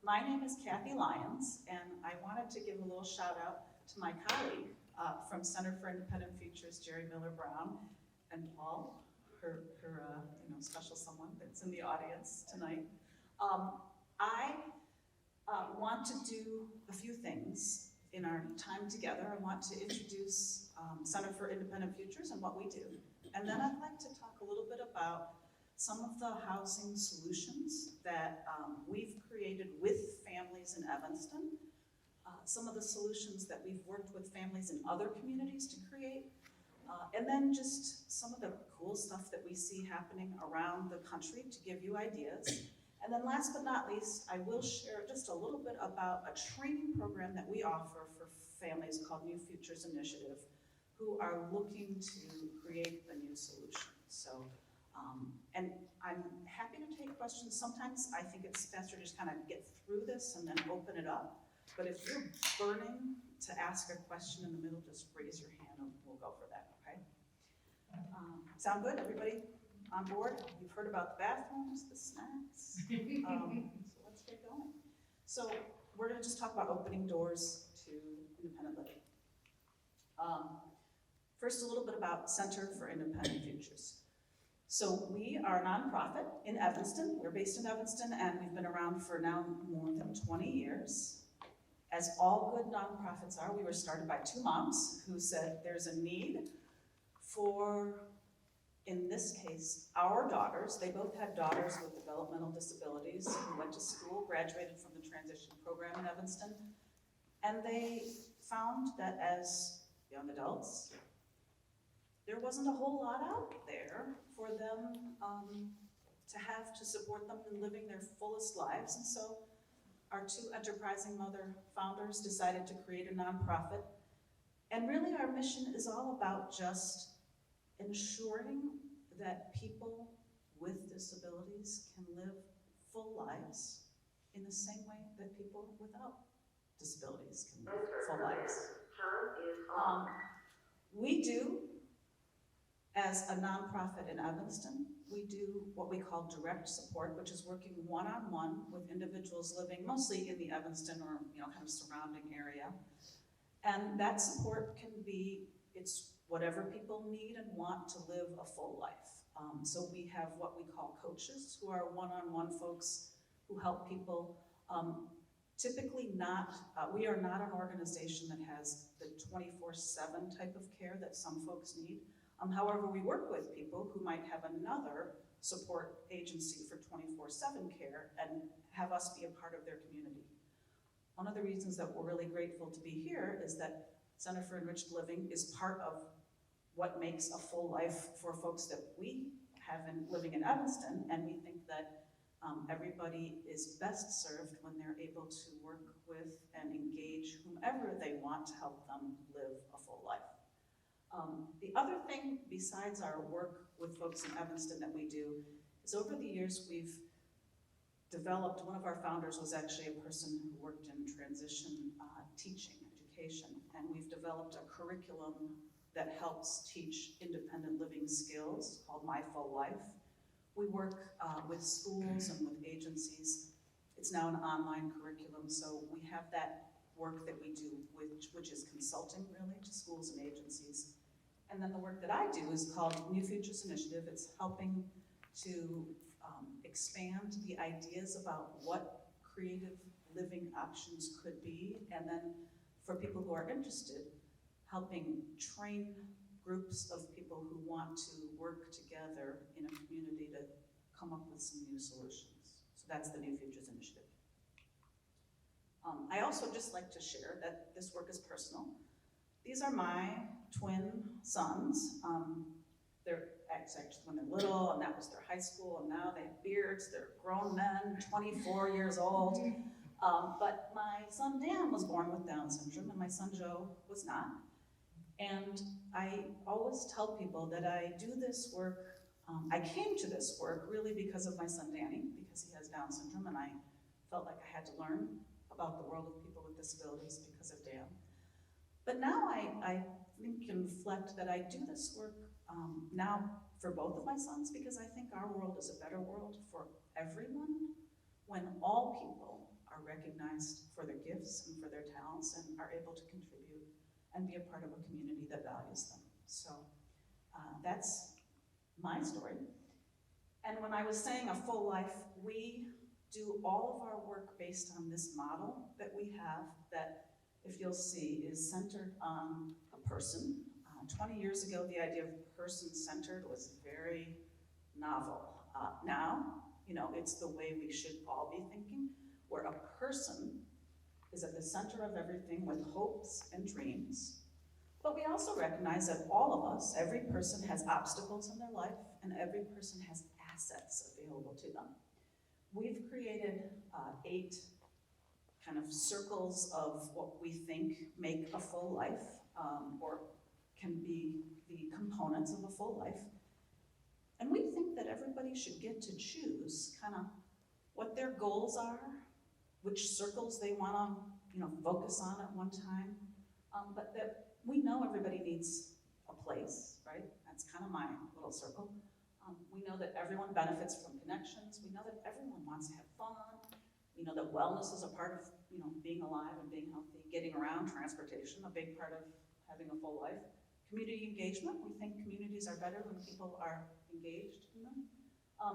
My name is Kathy Lyons, and I wanted to give a little shout out to my colleague from Center for Independent Futures, Jerry Miller Brown, and Paul, her special someone that's in the audience tonight. I want to do a few things in our time together. I want to introduce Center for Independent Futures and what we do. And then I'd like to talk a little bit about some of the housing solutions that we've created with families in Evanston, some of the solutions that we've worked with families in other communities to create, and then just some of the cool stuff that we see happening around the country to give you ideas. And then last but not least, I will share just a little bit about a training program that we offer for families called New Futures Initiative, who are looking to create a new solution. So, and I'm happy to take questions. Sometimes I think it's faster to just kind of get through this and then open it up. But if you're burning to ask a question in the middle, just raise your hand and we'll go for that, okay? Sound good, everybody? On board? You've heard about the bathrooms, the snacks. So let's get going. So we're going to just talk about opening doors to independent living. First, a little bit about Center for Independent Futures. So we are a nonprofit in Evanston. We're based in Evanston, and we've been around for now more than 20 years. As all good nonprofits are, we were started by two moms who said there's a need for, in this case, our daughters. They both had daughters with developmental disabilities who went to school, graduated from the transition program in Evanston, and they found that as young adults, there wasn't a whole lot out there for them to have to support them in living their fullest lives. And so our two enterprising mother founders decided to create a nonprofit. And really our mission is all about just ensuring that people with disabilities can live full lives in the same way that people without disabilities can live full lives. We do, as a nonprofit in Evanston, we do what we call direct support, which is working one-on-one with individuals living mostly in the Evanston or kind of surrounding area. And that support can be, it's whatever people need and want to live a full life. So we have what we call coaches, who are one-on-one folks who help people. Typically not, we are not an organization that has the 24/7 type of care that some folks need. However, we work with people who might have another support agency for 24/7 care and have us be a part of their community. One of the reasons that we're really grateful to be here is that Center for Enriched Living is part of what makes a full life for folks that we have living in Evanston, and we think that everybody is best served when they're able to work with and engage whomever they want to help them live a full life. The other thing besides our work with folks in Evanston that we do is over the years we've developed, one of our founders was actually a person who worked in transition teaching, education, and we've developed a curriculum that helps teach independent living skills called My Full Life. We work with schools and with agencies. It's now an online curriculum, so we have that work that we do, which is consulting really to schools and agencies. And then the work that I do is called New Futures Initiative. It's helping to expand the ideas about what creative living options could be, and then for people who are interested, helping train groups of people who want to work together in a community to come up with some new solutions. So that's the New Futures Initiative. I also just like to share that this work is personal. These are my twin sons. They're actually when they're little, and that was their high school, and now they have beards. They're grown men, 24 years old. But my son Dan was born with Down syndrome, and my son Joe was not. And I always tell people that I do this work, I came to this work really because of my son Danny, because he has Down syndrome, and I felt like I had to learn about the world of people with disabilities because of Dan. But now I think and reflect that I do this work now for both of my sons, because I think our world is a better world for everyone when all people are recognized for their gifts and for their talents and are able to contribute and be a part of a community that values them. So that's my story. And when I was saying a full life, we do all of our work based on this model that we have that, if you'll see, is centered on a person. 20 years ago, the idea of person-centered was very novel. Now, it's the way we should all be thinking, where a person is at the center of everything with hopes and dreams. But we also recognize that all of us, every person has obstacles in their life, and every person has assets available to them. We've created 8 kind of circles of what we think make a full life, or can be the components of a full life. And we think that everybody should get to choose kind of what their goals are, which circles they want to focus on at one time, but that we know everybody needs a place, right? That's kind of my little circle. We know that everyone benefits from connections. We know that everyone wants to have fun. We know that wellness is a part of being alive and being healthy, getting around, transportation, a big part of having a full life. Community engagement, we think communities are better when people are engaged in them.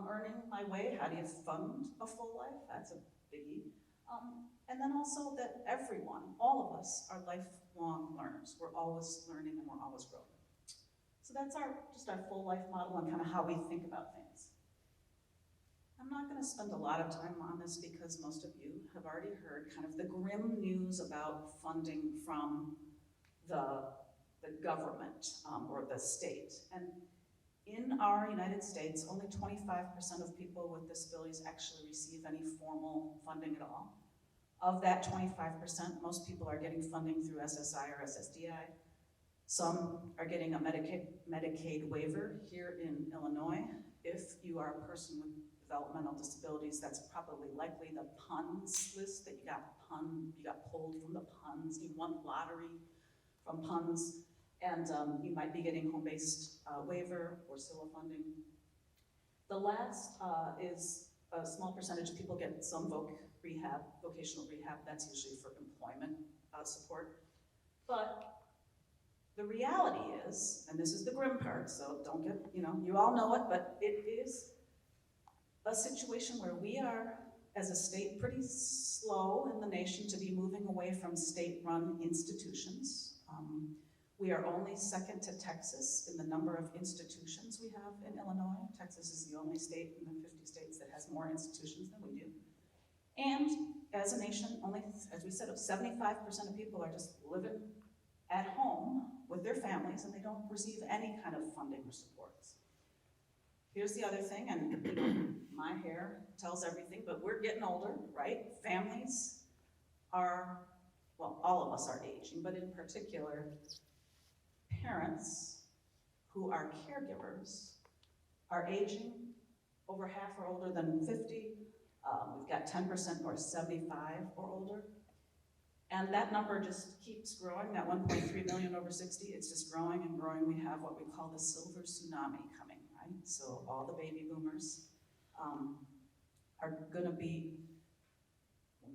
Earning my way, how do you fund a full life? That's a biggie. And then also that everyone, all of us, are lifelong learners. We're always learning and we're always growing. So that's just our full life model and kind of how we think about things. I'm not going to spend a lot of time on this because most of you have already heard kind of the grim news about funding from the government or the state. And in our United States, only 25% of people with disabilities actually receive any formal funding at all. Of that 25%, most people are getting funding through SSI or SSDI. Some are getting a Medicaid waiver here in Illinois. If you are a person with developmental disabilities, that's probably likely the PUNS list that you got pulled from the PUNS. You won lottery from PUNS, and you might be getting home-based waiver or CEL funding. The last is a small percentage of people get some vocational rehab. That's usually for employment support. But the reality is, and this is the grim part, so don't get, you all know it, but it is a situation where we are, as a state, pretty slow in the nation to be moving away from state-run institutions. We are only second to Texas in the number of institutions we have in Illinois. Texas is the only state in the 50 states that has more institutions than we do. And as a nation, only, as we said, 75% of people are just living at home with their families and they don't receive any kind of funding or supports. Here's the other thing, and my hair tells everything, but we're getting older, right? Families are, well, all of us are aging, but in particular, parents who are caregivers are aging. Over half are older than 50. We've got 10% who are 75 or older. And that number just keeps growing, that 1.3 million over 60, it's just growing and growing. We have what we call the silver tsunami coming, right? So all the baby boomers are gonna be,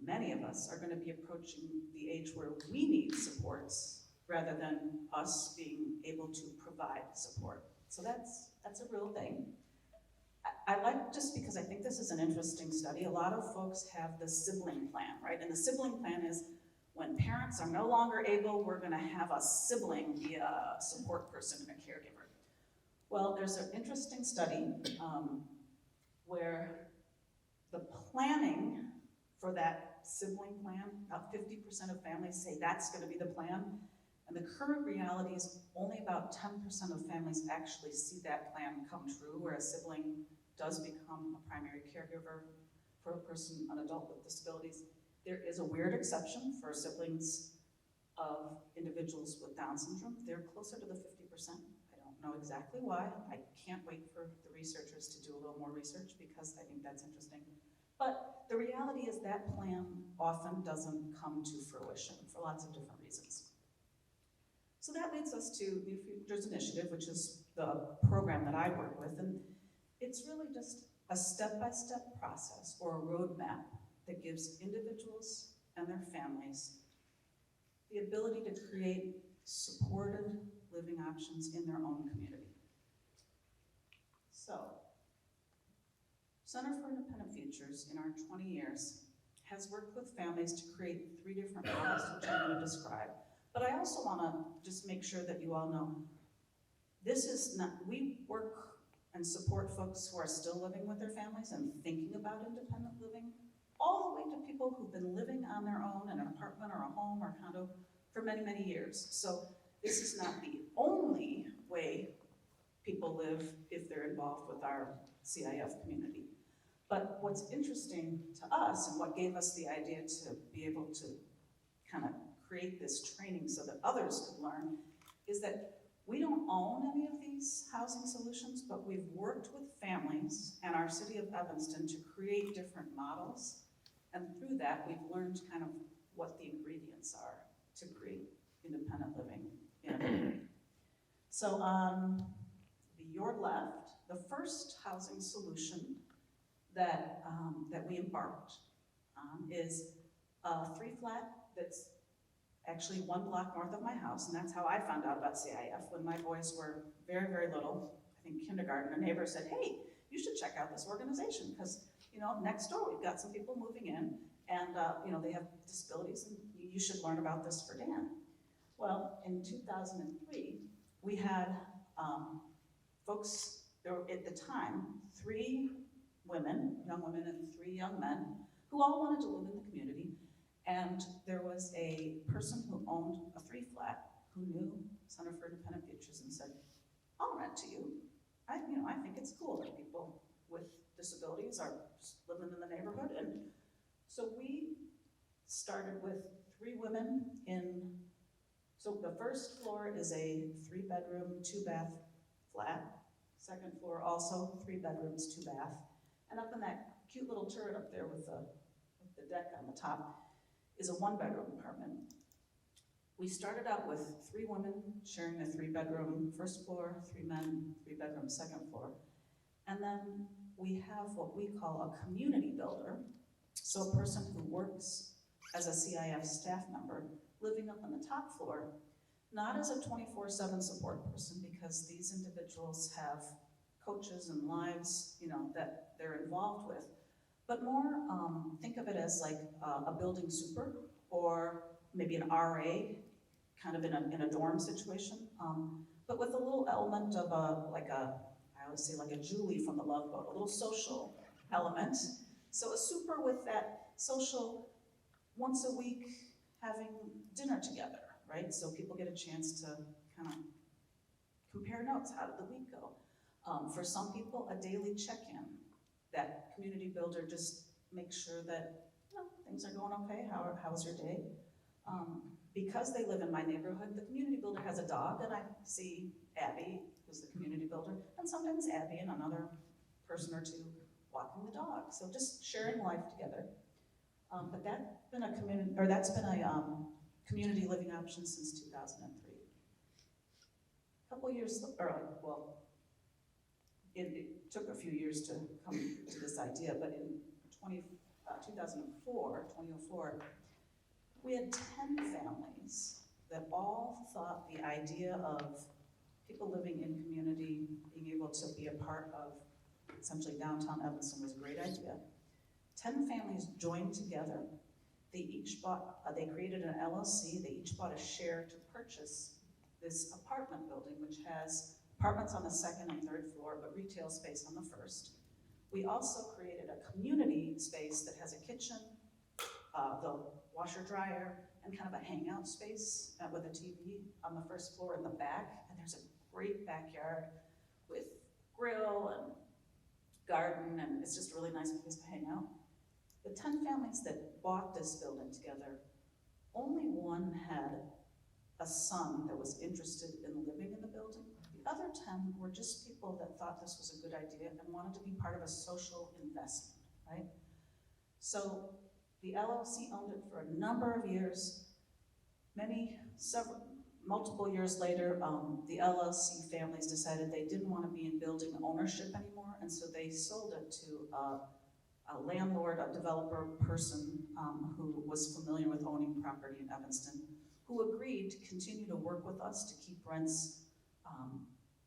many of us are gonna be approaching the age where we need supports rather than us being able to provide support. So that's a real thing. I like, just because I think this is an interesting study, a lot of folks have the sibling plan, right? And the sibling plan is when parents are no longer able, we're gonna have a sibling be a support person and a caregiver. Well, there's an interesting study where the planning for that sibling plan, about 50% of families say that's gonna be the plan. And the current reality is only about 10% of families actually see that plan come true, where a sibling does become a primary caregiver for a person, an adult with disabilities. There is a weird exception for siblings of individuals with Down syndrome. They're closer to the 50%. I don't know exactly why. I can't wait for the researchers to do a little more research because I think that's interesting. But the reality is that plan often doesn't come to fruition for lots of different reasons. So that leads us to the Futures Initiative, which is the program that I work with, and it's really just a step-by-step process or a roadmap that gives individuals and their families the ability to create supported living options in their own community. So, Center for Independent Futures, in our 20 years, has worked with families to create 3 different models, which I'm going to describe. But I also want to just make sure that you all know, this is not, we work and support folks who are still living with their families and thinking about independent living, all the way to people who've been living on their own in an apartment or a home or condo for many, many years. So this is not the only way people live if they're involved with our CIF community. But what's interesting to us, and what gave us the idea to be able to kind of create this training so that others could learn, is that we don't own any of these housing solutions, but we've worked with families and our city of Evanston to create different models. And through that, we've learned kind of what the ingredients are to create independent living in a community. So on your left, the first housing solution that we embarked on is a 3-flat that's actually 1 block north of my house, and that's how I found out about CIF. When my boys were very, very little, I think kindergarten, a neighbor said, hey, you should check out this organization, because next door we've got some people moving in, and they have disabilities, and you should learn about this for Dan. Well, in 2003, we had folks, there were at the time 3 young women and 3 young men, who all wanted to live in the community. And there was a person who owned a 3-flat who knew Center for Independent Futures and said, I'll rent to you. I think it's cool that people with disabilities are just living in the neighborhood. And so we started with 3 women so the first floor is a 3-bedroom, 2-bath flat. Second floor also 3 bedrooms, 2 bath. And up in that cute little turret up there with the deck on the top is a 1-bedroom apartment. We started out with 3 women sharing a 3-bedroom first floor, 3 men, 3-bedroom second floor. And then we have what we call a community builder. So a person who works as a CIF staff member living up on the top floor, not as a 24/7 support person, because these individuals have coaches and lives, that they're involved with, but more think of it as like a building super, or maybe an RA, kind of in a dorm situation, but with a little element of I always say like a Julie from the Love Boat, a little social element. So a super with that social, once a week having dinner together, right? So people get a chance to kind of compare notes. How did the week go? For some people, a daily check-in. That community builder just makes sure that things are going okay. How was your day? Because they live in my neighborhood, the community builder has a dog, and I see Abby, who's the community builder, and sometimes Abby and another person or 2 walking the dog. So just sharing life together. But that's been a community living option since 2003. A couple years early, it took a few years to come to this idea, but in 2004, we had 10 families that all thought the idea of people living in community, being able to be a part of essentially downtown Evanston was a great idea. 10 families joined together. They created an LLC, they each bought a share to purchase this apartment building, which has apartments on the 2nd and 3rd floor, but retail space on the 1st. We also created a community space that has a kitchen, the washer dryer, and kind of a hangout space with a TV on the 1st floor in the back. And there's a great backyard with grill and garden, and it's just a really nice place to hang out. The 10 families that bought this building together, only one had a son that was interested in living in the building. The other 10 were just people that thought this was a good idea and wanted to be part of a social investment, right? So the LLC owned it for a number of years. Multiple years later, the LLC families decided they didn't want to be in building ownership anymore, and so they sold it to a landlord, a developer person who was familiar with owning property in Evanston, who agreed to continue to work with us to keep rents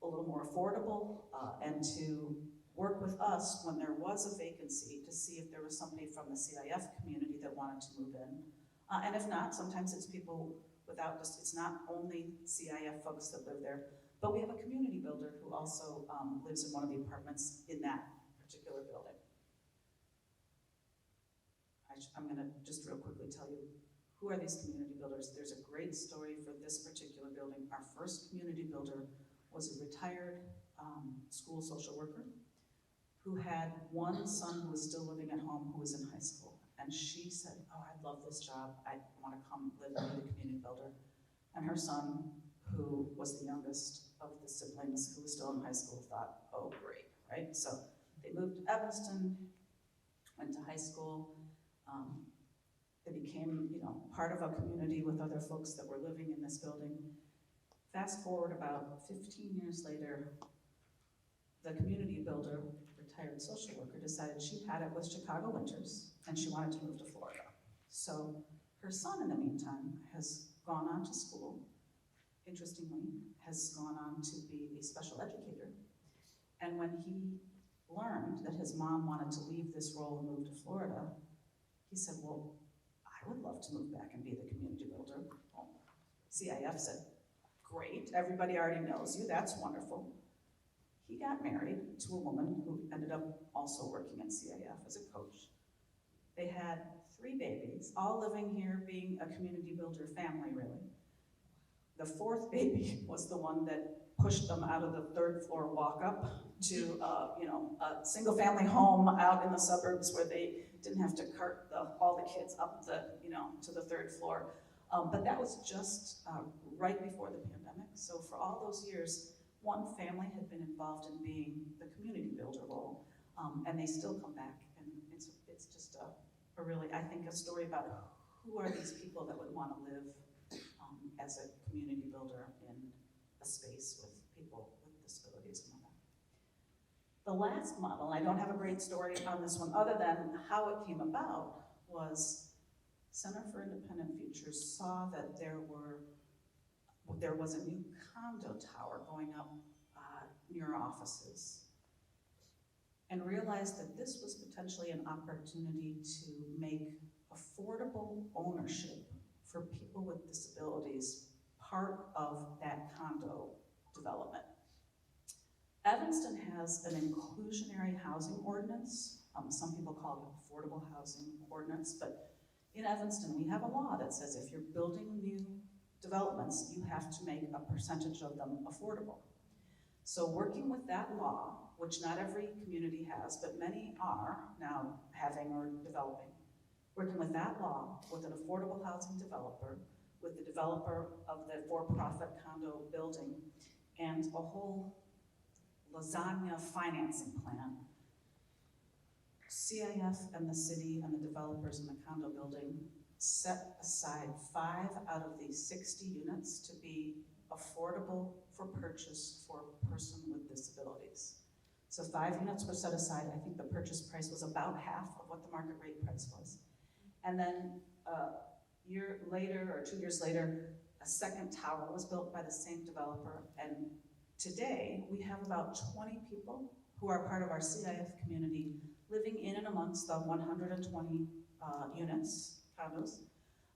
a little more affordable and to work with us when there was a vacancy to see if there was somebody from the CIF community that wanted to move in. And if not, sometimes it's people without, it's not only CIF folks that live there, but we have a community builder who also lives in one of the apartments in that particular building. I'm gonna just real quickly tell you, who are these community builders? There's a great story for this particular building. Our first community builder was a retired school social worker who had one son who was still living at home who was in high school. And she said, oh, I love this job. I want to come live with the community builder. And her son, who was the youngest of the siblings who was still in high school, thought, oh, great, right? So they moved to Evanston, went to high school. They became, part of a community with other folks that were living in this building. Fast forward about 15 years later, the community builder, retired social worker, decided she had it with Chicago winters and she wanted to move to Florida. So her son, in the meantime, has gone on to school, interestingly, has gone on to be a special educator. And when he learned that his mom wanted to leave this role and move to Florida, he said, well, I would love to move back and be the community builder. Well, CIF said, great, everybody already knows you, that's wonderful. He got married to a woman who ended up also working at CIF as a coach. They had 3 babies, all living here, being a community builder family, really. The 4th baby was the one that pushed them out of the 3rd floor walk up to a single family home out in the suburbs where they didn't have to cart all the kids up to the 3rd floor. But that was just right before the pandemic. So for all those years, one family had been involved in being the community builder role, and they still come back. And it's just a really, I think, a story about who are these people that would want to live as a community builder in a space with people with disabilities and all that. The last model, and I don't have a great story on this one other than how it came about, was Center for Independent Futures saw that there was a new condo tower going up near our offices and realized that this was potentially an opportunity to make affordable ownership for people with disabilities part of that condo development. Evanston has an inclusionary housing ordinance. Some people call it affordable housing ordinance, but in Evanston we have a law that says if you're building new developments, you have to make a percentage of them affordable. So working with that law, which not every community has, but many are now having or developing, working with that law, with an affordable housing developer, with the developer of the for-profit condo building, and a whole lasagna financing plan, CIF and the city and the developers in the condo building set aside 5 out of these 60 units to be affordable for purchase for a person with disabilities. So 5 units were set aside. I think the purchase price was about half of what the market rate price was. And then a year later or 2 years later, a second tower was built by the same developer. And today we have about 20 people who are part of our CIF community living in and amongst the 120 units, condos.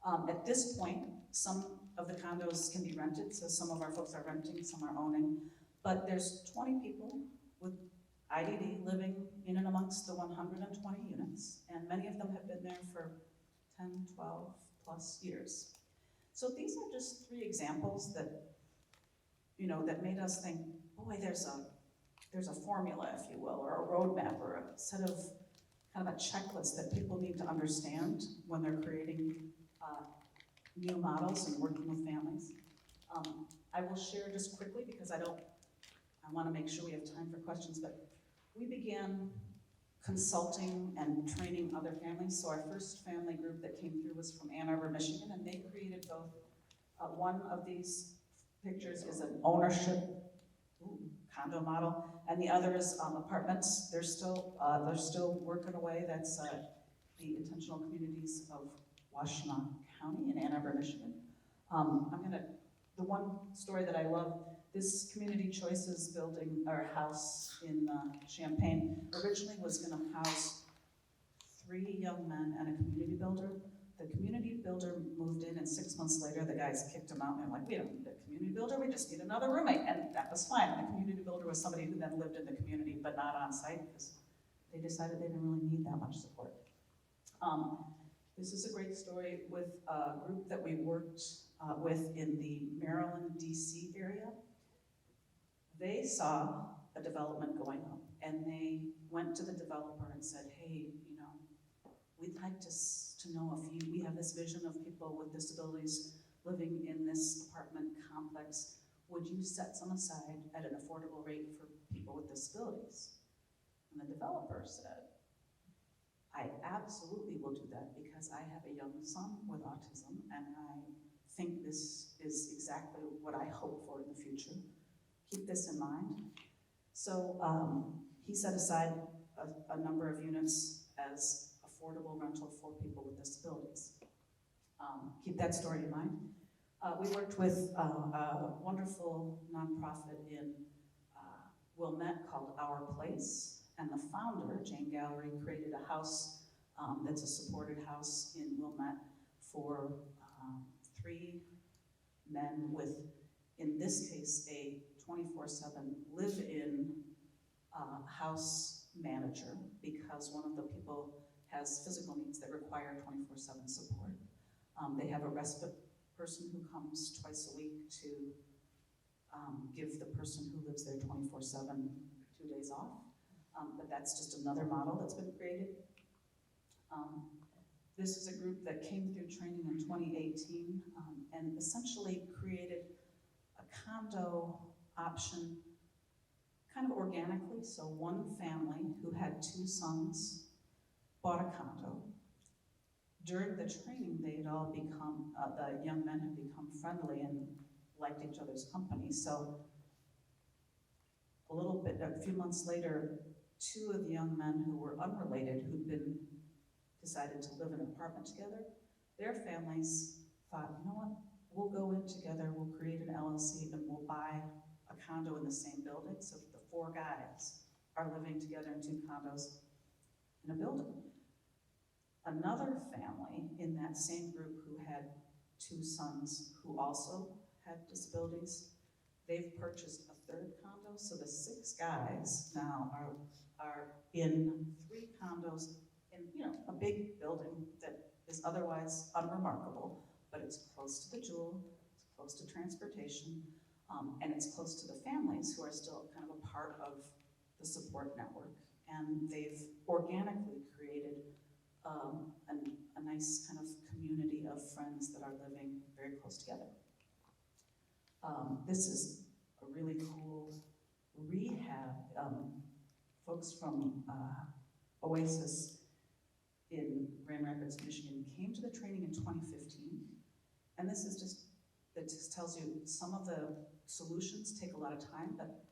At this point, some of the condos can be rented, so some of our folks are renting, some are owning, but there's 20 people with IDD living in and amongst the 120 units, and many of them have been there for 10, 12 plus years. So these are just 3 examples that, that made us think, boy, there's a formula, if you will, or a roadmap, or a set of kind of a checklist that people need to understand when they're creating new models and working with families. I will share just quickly because I want to make sure we have time for questions, but we began consulting and training other families. So our first family group that came through was from Ann Arbor, Michigan, and they created both. One of these pictures is an ownership condo model, and the other is apartments. They're still working away. That's the intentional communities of Washtenaw County in Ann Arbor, Michigan. The one story that I love, this Community Choices building or house in Champaign originally was going to house 3 young men and a community builder. The community builder moved in, and 6 months later, the guys kicked him out, and they're like, we don't need a community builder, we just need another roommate, and that was fine. And the community builder was somebody who then lived in the community, but not on site, because they decided they didn't really need that much support. This is a great story with a group that we worked with in the Maryland, DC area. They saw a development going up, and they went to the developer and said, hey, you know, we'd like to know if we have this vision of people with disabilities living in this apartment complex. Would you set some aside at an affordable rate for people with disabilities? And the developer said, I absolutely will do that because I have a young son with autism, and I think this is exactly what I hope for in the future. Keep this in mind. So he set aside a number of units as affordable rental for people with disabilities. Keep that story in mind. We worked with a wonderful nonprofit in Wilmette called Our Place, and the founder, Jane Gallery, created a house that's a supported house in Wilmette for 3 men with, in this case, a 24/7 live-in house manager, because one of the people has physical needs that require 24/7 support. They have a respite person who comes twice a week to give the person who lives there 24/7 2 days off. But that's just another model that's been created. This is a group that came through training in 2018 and essentially created a condo option kind of organically. So one family who had 2 sons bought a condo. During the training, they had all become, the young men had become friendly and liked each other's company. So a few months later, 2 of the young men who were unrelated, decided to live in an apartment together, their families thought, you know what, we'll go in together, we'll create an LLC, and we'll buy a condo in the same building. So the 4 guys are living together in 2 condos in a building. Another family in that same group who had 2 sons who also had disabilities, they've purchased a 3rd condo, so the 6 guys now are in 3 condos in, you know, a big building that is otherwise unremarkable, but it's close to the Jewel, it's close to transportation, and it's close to the families who are still kind of a part of the support network. And they've organically created a nice kind of community of friends that are living very close together. This is a really cool rehab. Folks from Oasis in Grand Rapids, Michigan came to the training in 2015. And this is it just tells you some of the solutions take a lot of time, but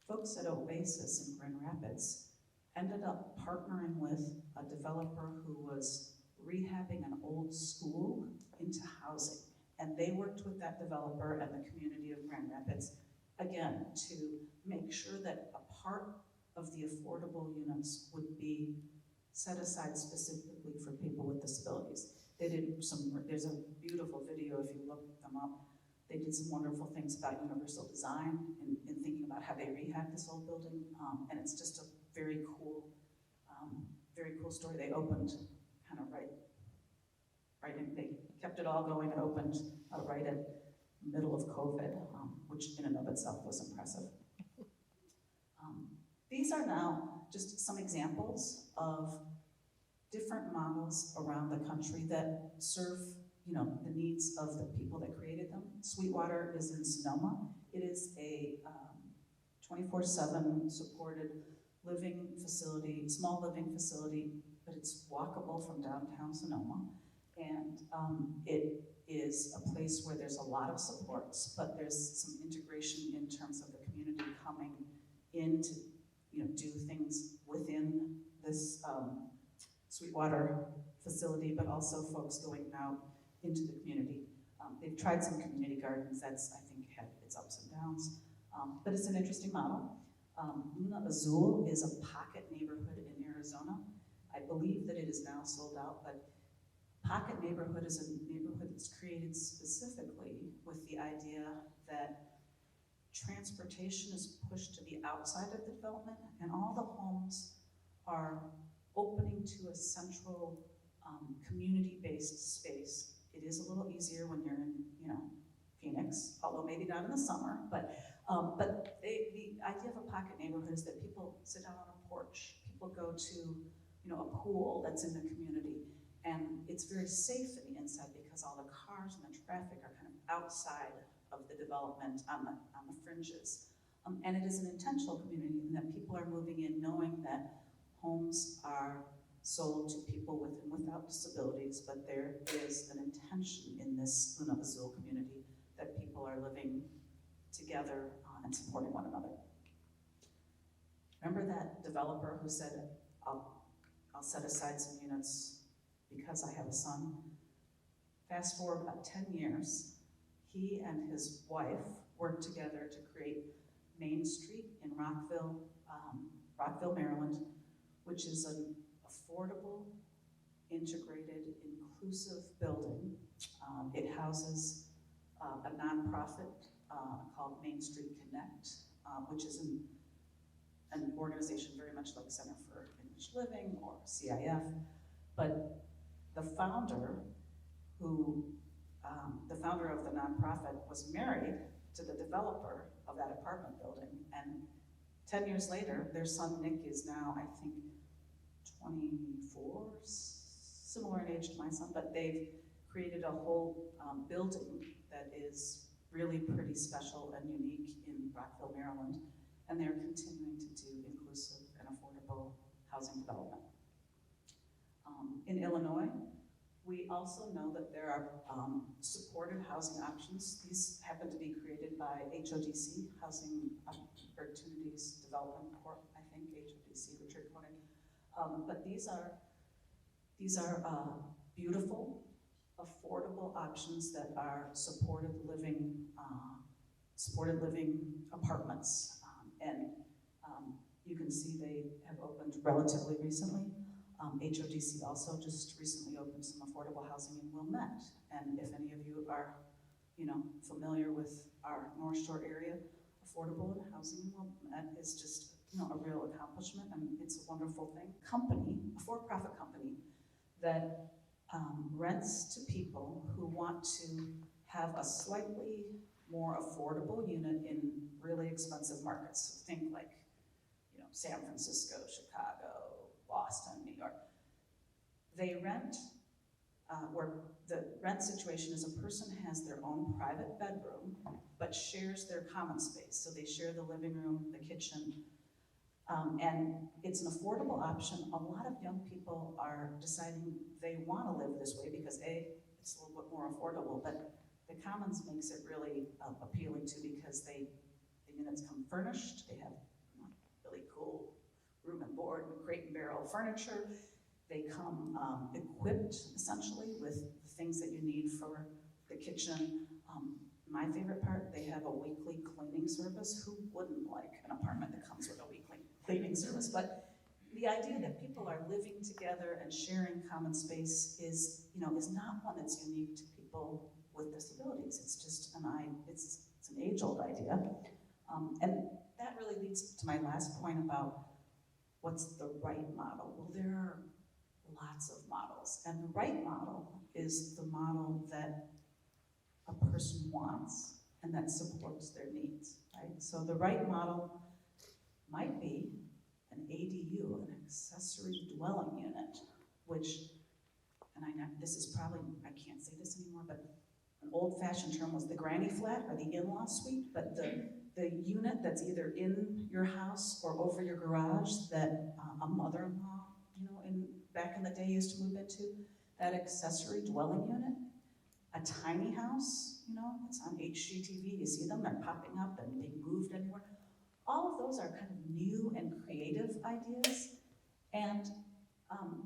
folks at Oasis in Grand Rapids ended up partnering with a developer who was rehabbing an old school into housing. And they worked with that developer and the community of Grand Rapids, again, to make sure that a part of the affordable units would be set aside specifically for people with disabilities. They did there's a beautiful video if you look them up. They did some wonderful things about universal design in thinking about how they rehabbed this old building, and it's just a very cool story. They opened kind of right in, they kept it all going and opened right at the middle of COVID, which in and of itself was impressive. These are now just some examples of different models around the country that serve, you know, the needs of the people that created them. Sweetwater is in Sonoma. It is a 24/7 supported living facility, small living facility, but it's walkable from downtown Sonoma. And it is a place where there's a lot of supports, but there's some integration in terms of the community coming in to, do things within this Sweetwater facility, but also folks going out into the community. They've tried some community gardens. That's, I think, had its ups and downs, but it's an interesting model. Luna Azul is a pocket neighborhood in Arizona. I believe that it is now sold out, but pocket neighborhood is a neighborhood that's created specifically with the idea that transportation is pushed to the outside of the development, and all the homes are opening to a central community-based space. It is a little easier when you're in, Phoenix, although maybe not in the summer, but the idea of a pocket neighborhood is that people sit out on a porch, people go to, a pool that's in the community, and it's very safe in the inside because all the cars and the traffic are kind of outside of the development on the fringes. And it is an intentional community in that people are moving in knowing that homes are sold to people with and without disabilities, but there is an intention in this Luna Azul community that people are living together and supporting one another. Remember that developer who said, I'll set aside some units because I have a son? Fast forward about 10 years, he and his wife worked together to create Main Street in Rockville, Maryland, which is an affordable, integrated, inclusive building. It houses a nonprofit called Main Street Connect, which is an organization very much like Center for English Living or CIF, but the founder of the nonprofit was married to the developer of that apartment building, and 10 years later, their son Nick is now, I think, 24, similar in age to my son, but they've created a whole building that is really pretty special and unique in Rockville, Maryland, and they're continuing to do inclusive and affordable housing development. In Illinois, we also know that there are supportive housing options. These happen to be created by HODC, Housing Opportunities Development Corp, I think, HODC, Richard Koenig. But these are beautiful, affordable options that are supported living apartments. You can see they have opened relatively recently. HODC also just recently opened some affordable housing in Wilmette. And if any of you are, familiar with our North Shore area, affordable housing in Wilmette is just, a real accomplishment, and it's a wonderful thing. A for-profit company that rents to people who want to have a slightly more affordable unit in really expensive markets. So think like, San Francisco, Chicago, Boston, New York. They rent, where the rent situation is a person has their own private bedroom, but shares their common space. So they share the living room, the kitchen, and it's an affordable option. A lot of young people are deciding they want to live this way because it's a little bit more affordable, but the commons makes it really appealing too because the units come furnished. They have really cool room and board, crate and barrel furniture. They come equipped essentially with the things that you need for the kitchen. My favorite part, they have a weekly cleaning service. Who wouldn't like an apartment that comes with a weekly cleaning service? But the idea that people are living together and sharing common space is not one that's unique to people with disabilities. It's just it's an age-old idea. And that really leads to my last point about what's the right model. Well, there are lots of models, and the right model is the model that a person wants and that supports their needs, right? So the right model might be an ADU, an accessory dwelling unit, which, and I know this is probably, I can't say this anymore, but an old-fashioned term was the granny flat or the in-law suite, but the unit that's either in your house or over your garage that a mother-in-law, back in the day used to move into, that accessory dwelling unit, a tiny house, it's on HGTV, you see them, they're popping up and being moved anywhere. all of those are kind of new and creative ideas. And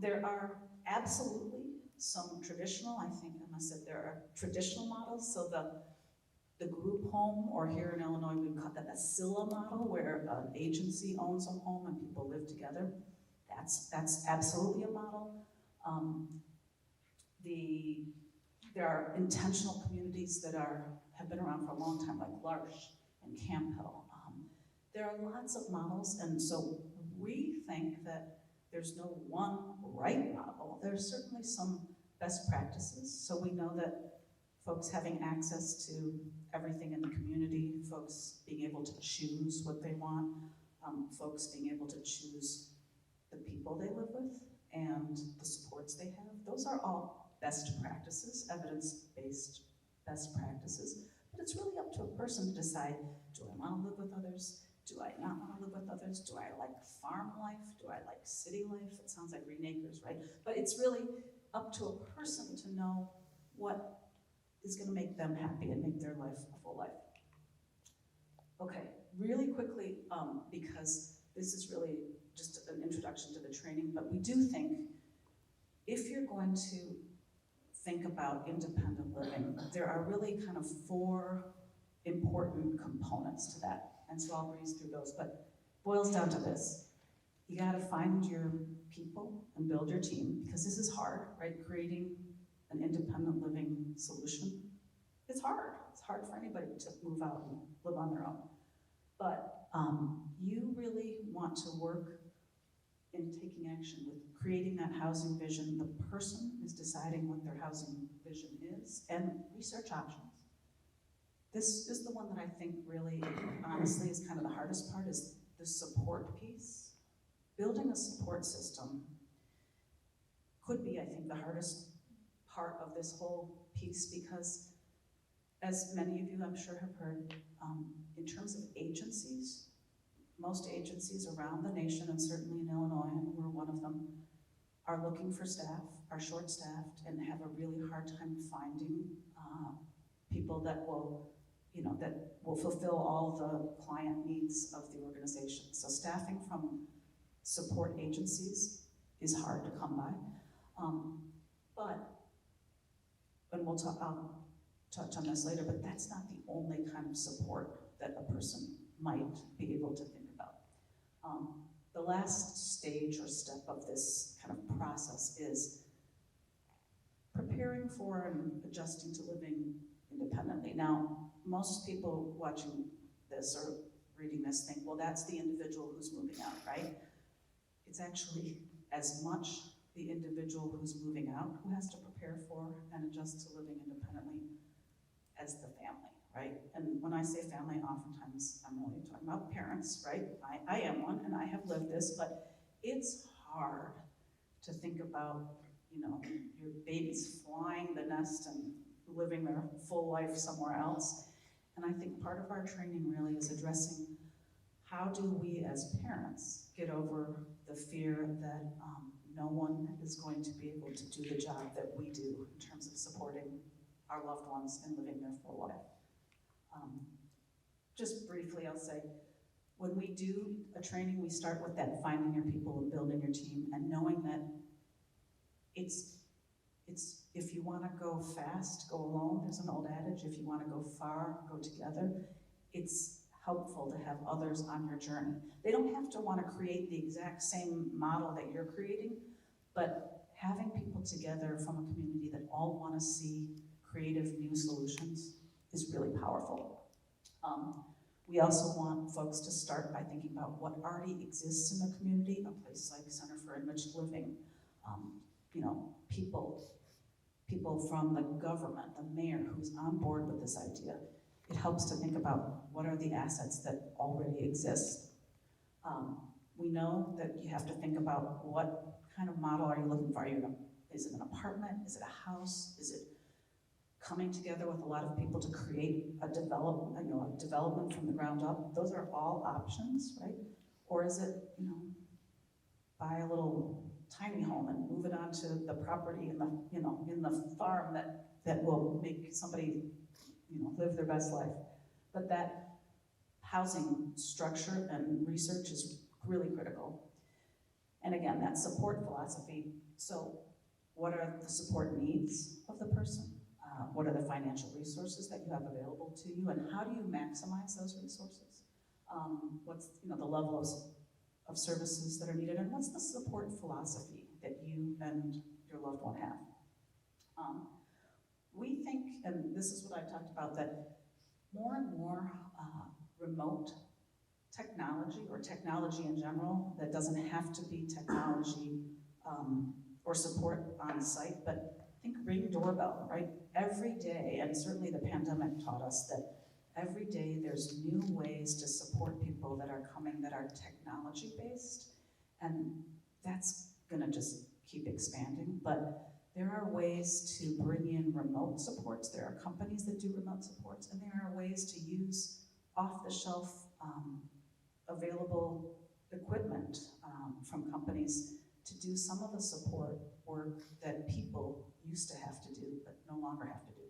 there are absolutely some traditional, I think Emma said there are traditional models. So the group home, or here in Illinois, we call that a CEL model, where an agency owns a home and people live together. That's absolutely a model. There are intentional communities that have been around for a long time, like L'Arche and Camp Hill. There are lots of models, and so we think that there's no one right model. There's certainly some best practices. So we know that folks having access to everything in the community, folks being able to choose what they want, folks being able to choose the people they live with and the supports they have, those are all best practices, evidence-based best practices. But it's really up to a person to decide, do I want to live with others? Do I not want to live with others? Do I like farm life? Do I like city life? It sounds like Green Acres, right? But it's really up to a person to know what is going to make them happy and make their life a full life. Okay, really quickly, because this is really just an introduction to the training, but we do think if you're going to think about independent living, there are really kind of 4 important components to that. And so I'll breeze through those, but boils down to this. You gotta find your people and build your team, because this is hard, right? Creating an independent living solution, it's hard. It's hard for anybody to move out and live on their own. But you really want to work in taking action with creating that housing vision. The person is deciding what their housing vision is, and research options. This is the one that I think really, honestly, is kind of the hardest part, is the support piece. Building a support system could be, I think, the hardest part of this whole piece, because as many of you I'm sure have heard, in terms of agencies, most agencies around the nation, and certainly in Illinois, and we're one of them, are looking for staff, are short-staffed, and have a really hard time finding people that will fulfill all the client needs of the organization. So staffing from support agencies is hard to come by. And I'll touch on this later, but that's not the only kind of support that a person might be able to think about. The last stage or step of this kind of process is preparing for and adjusting to living independently. Now, most people watching this or reading this think, well, that's the individual who's moving out, right? It's actually as much the individual who's moving out who has to prepare for and adjust to living independently as the family, right? And when I say family, oftentimes I'm really talking about parents, right? I am one, and I have lived this, but it's hard to think about, your baby's flying the nest and living their full life somewhere else. And I think part of our training really is addressing how do we as parents get over the fear that no one is going to be able to do the job that we do in terms of supporting our loved ones and living their full life. Just briefly, I'll say, when we do a training, we start with that finding your people and building your team, and knowing that it's if you want to go fast, go alone. There's an old adage, if you want to go far, go together. It's helpful to have others on your journey. They don't have to want to create the exact same model that you're creating, but having people together from a community that all want to see creative new solutions is really powerful. We also want folks to start by thinking about what already exists in the community, a place like Center for Enriched Living, people from the government, the mayor who's on board with this idea. It helps to think about what are the assets that already exist. We know that you have to think about what kind of model are you looking for. Is it an apartment? Is it a house? Is it coming together with a lot of people to create a development from the ground up? Those are all options, right? Or is it, buy a little tiny home and move it onto the property in the farm that will make somebody, live their best life. But that housing structure and research is really critical. And again, that support philosophy. So what are the support needs of the person? What are the financial resources that you have available to you, and how do you maximize those resources? What's the level of services that are needed, and what's the support philosophy that you and your loved one have? We think, and this is what I talked about, that more and more remote technology, or technology in general, that doesn't have to be technology or support on site, but think Ring doorbell, right? Every day, and certainly the pandemic taught us that every day there's new ways to support people that are coming that are technology based, and that's gonna just keep expanding. But there are ways to bring in remote supports. There are companies that do remote supports, and there are ways to use off-the-shelf available equipment from companies to do some of the support work that people used to have to do, but no longer have to do.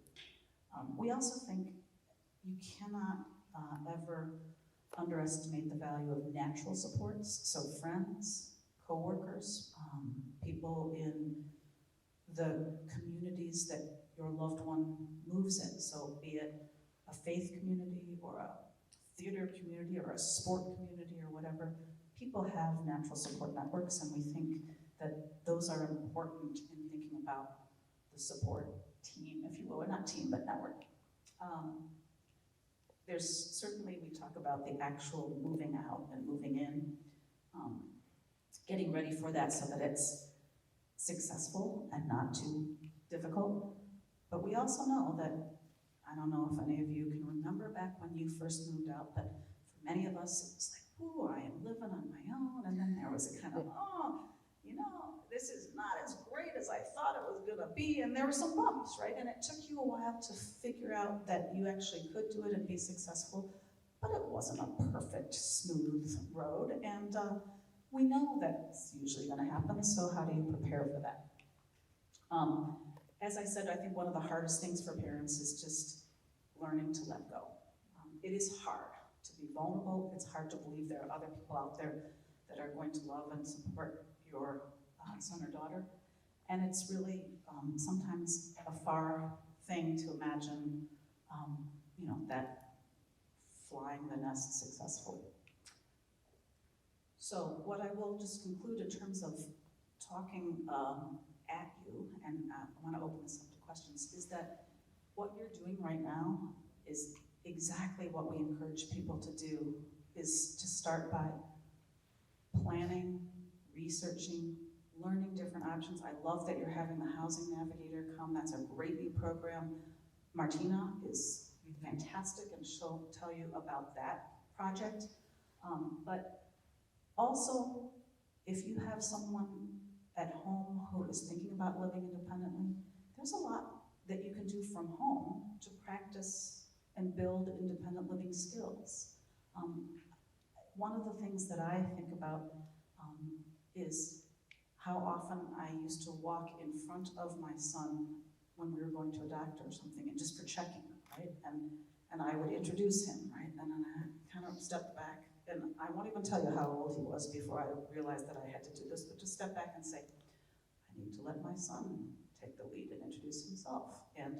We also think you cannot ever underestimate the value of natural supports. So friends, coworkers, people in the communities that your loved one moves in. So be it a faith community or a theater community or a sport community or whatever, people have natural support networks, and we think that those are important in thinking about the support team, if you will, or not team, but network. There's certainly, we talk about the actual moving out and moving in, getting ready for that so that it's successful and not too difficult. But we also know that, I don't know if any of you can remember back when you first moved out, but for many of us, it was like, ooh, I am living on my own, and then there was a kind of, this is not as great as I thought it was gonna be, and there were some bumps, right? And it took you a while to figure out that you actually could do it and be successful, but it wasn't a perfect, smooth road, and we know that's usually gonna happen, so how do you prepare for that? As I said, I think one of the hardest things for parents is just learning to let go. It is hard to be vulnerable. It's hard to believe there are other people out there that are going to love and support your son or daughter. And it's really sometimes a far thing to imagine, that flying the nest successfully. So what I will just conclude in terms of talking at you, and I want to open this up to questions, is that what you're doing right now is exactly what we encourage people to do, is to start by planning, researching, learning different options. I love that you're having the Housing Navigator come. That's a great new program. Martina is fantastic, and she'll tell you about that project. But also, if you have someone at home who is thinking about living independently, there's a lot that you can do from home to practice and build independent living skills. One of the things that I think about is how often I used to walk in front of my son when we were going to a doctor or something, and just for checking, right? And I would introduce him, right? And then I kind of stepped back, and I won't even tell you how old he was before I realized that I had to do this, but just step back and say, I need to let my son take the lead and introduce himself. And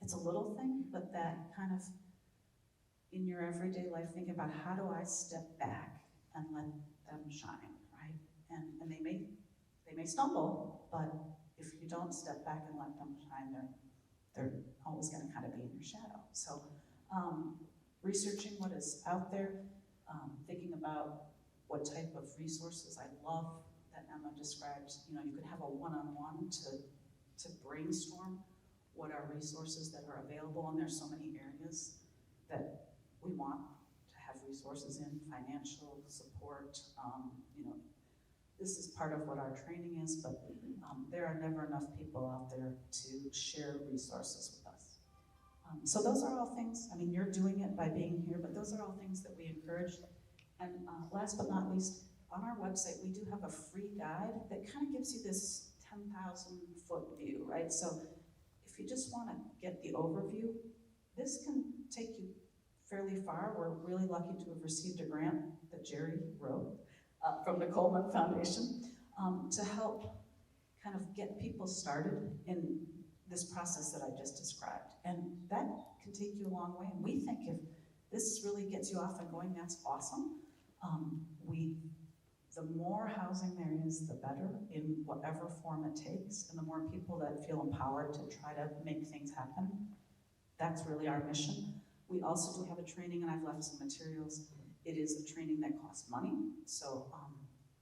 it's a little thing, but that kind of, in your everyday life, think about how do I step back and let them shine, right? And they may stumble, but if you don't step back and let them shine, they're always gonna kind of be in your shadow. So researching what is out there, thinking about what type of resources. I love that Emma described, you could have a one-on-one to brainstorm what are resources that are available, and there's so many areas that we want to have resources in, financial support, this is part of what our training is, but there are never enough people out there to share resources with us. So those are all things, you're doing it by being here, but those are all things that we encourage. And last but not least, on our website, we do have a free guide that kind of gives you this 10,000 foot view, right? So if you just want to get the overview, this can take you fairly far. We're really lucky to have received a grant that Jerry wrote from the Coleman Foundation to help kind of get people started in this process that I just described. And that can take you a long way. And we think if this really gets you off and going, that's awesome. The more housing there is, the better in whatever form it takes, and the more people that feel empowered to try to make things happen. That's really our mission. We also do have a training, and I've left some materials. It is a training that costs money, so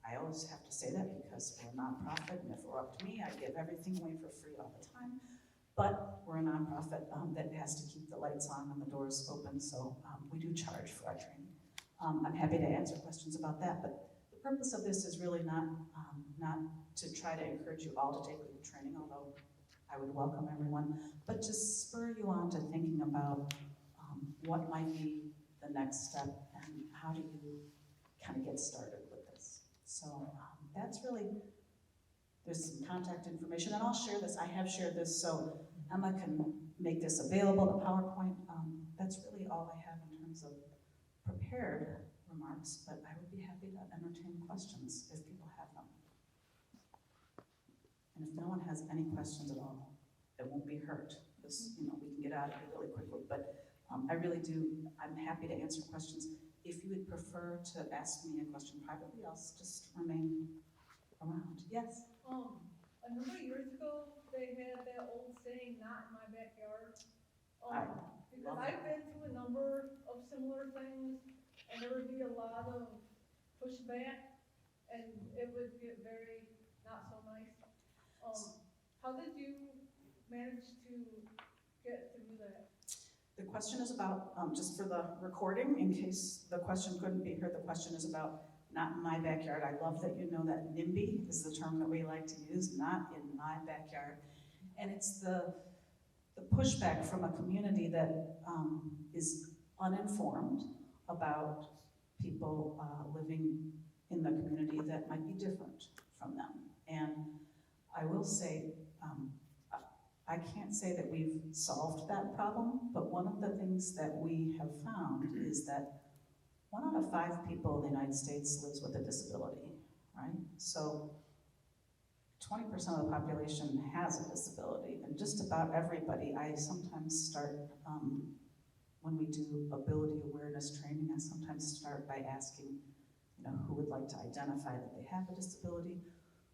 I always have to say that because we're a nonprofit, and if it were up to me, I'd give everything away for free all the time. But we're a nonprofit that has to keep the lights on and the doors open, so we do charge for our training. I'm happy to answer questions about that, but the purpose of this is really not to try to encourage you all to take the training, although I would welcome everyone, but to spur you on to thinking about what might be the next step and how do you kind of get started with this. So that's really, there's some contact information, and I'll share this. I have shared this, so Emma can make this available, the PowerPoint. That's really all I have in terms of prepared remarks, but I would be happy to entertain questions if people have them. And if no one has any questions at all, it won't be hurt. This, we can get out of here really quickly, but I really do, I'm happy to answer questions. If you would prefer to ask me a question privately, I'll just remain around. Yes? A number of years ago, they had that old saying, "Not in my backyard." Because I've been through a number of similar things, and there would be a lot of pushback, and it would get very not so nice. How did you manage to get through that? The question is about, just for the recording, in case the question couldn't be heard, the question is about not in my backyard. I love that you know that NIMBY is the term that we like to use, not in my backyard. And it's the pushback from a community that is uninformed about people living in the community that might be different from them. And I will say, I can't say that we've solved that problem, but one of the things that we have found is that 1 out of 5 people in the United States lives with a disability, right? So 20% of the population has a disability, and just about everybody. I sometimes start, when we do ability awareness training, I sometimes start by asking, who would like to identify that they have a disability,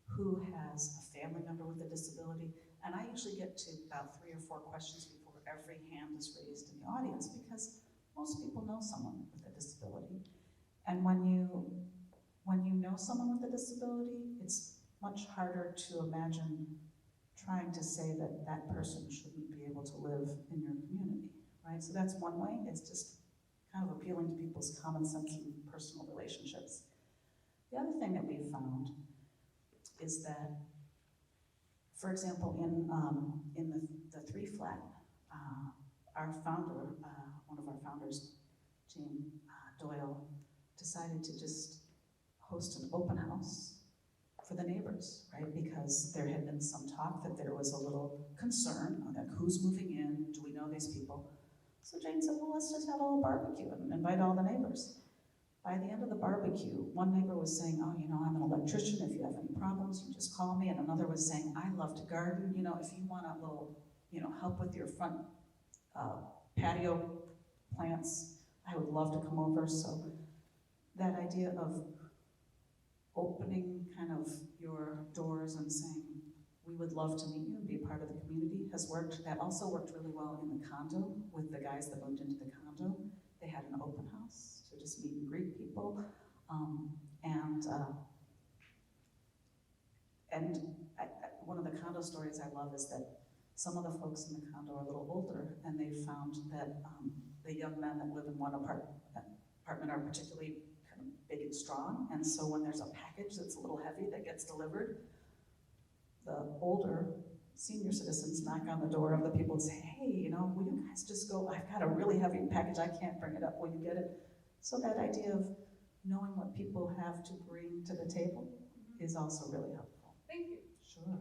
who has a family member with a disability, and I usually get to about 3 or 4 questions before every hand is raised in the audience, because most people know someone with a disability. And when you know someone with a disability, it's much harder to imagine trying to say that that person shouldn't be able to live in your community, right? So that's one way. It's just kind of appealing to people's common sense and personal relationships. The other thing that we've found is that, for example, in the 3-flat, our founder, one of our founders, Jane Doyle, decided to just host an open house for the neighbors, right? Because there had been some talk that there was a little concern, like who's moving in, do we know these people? So Jane said, well, let's just have a little barbecue and invite all the neighbors. By the end of the barbecue, one neighbor was saying, oh, I'm an electrician, if you have any problems, you just call me. And another was saying, I love to garden, if you want a little, help with your front patio plants, I would love to come over. So that idea of opening kind of your doors and saying, we would love to meet you and be a part of the community has worked. That also worked really well in the condo with the guys that moved into the condo. They had an open house to just meet and greet people. One of the condo stories I love is that some of the folks in the condo are a little older, and they found that the young men that live in one apartment are particularly kind of big and strong, and so when there's a package that's a little heavy that gets delivered, the older senior citizens knock on the door of the people and say, hey, will you guys just go, I've got a really heavy package, I can't bring it up, will you get it? So that idea of knowing what people have to bring to the table is also really helpful. Thank you. Sure.